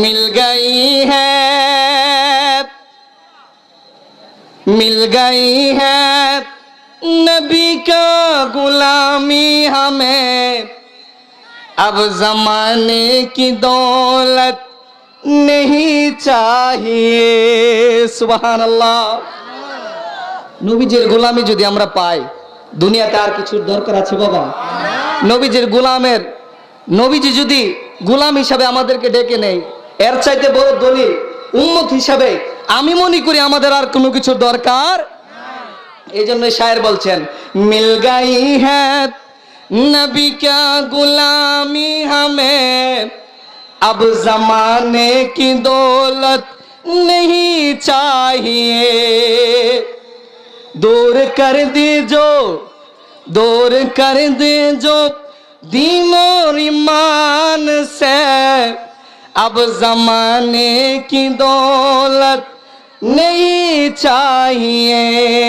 मिल गई है नबी का गुलामी हमें, अब जमाने की दौलत नहीं चाहिए। सुबहान अल्लाह। নবীজির গোলামি যদি আমরা পাই, দুনিয়াতে আর কিছুর দরকার আছে বাবা? নবীজির গোলামের, নবীজি যদি গোলাম হিসাবে আমাদেরকে ডেকে নেই, এর চাইতে বড় দলিল উম্মত হিসাবে আমি মনে করি আমাদের আর কোনো কিছুর দরকার। এই জন্য শায়ের বলছেন, মিল গাই হ্যাঁ নবী কা গুলামি हमें, अब जमाने की दौलत नहीं चाहिए। दूर कर दे जो दीन और ईमान से, अब जमाने की दौलत नहीं चाहिए।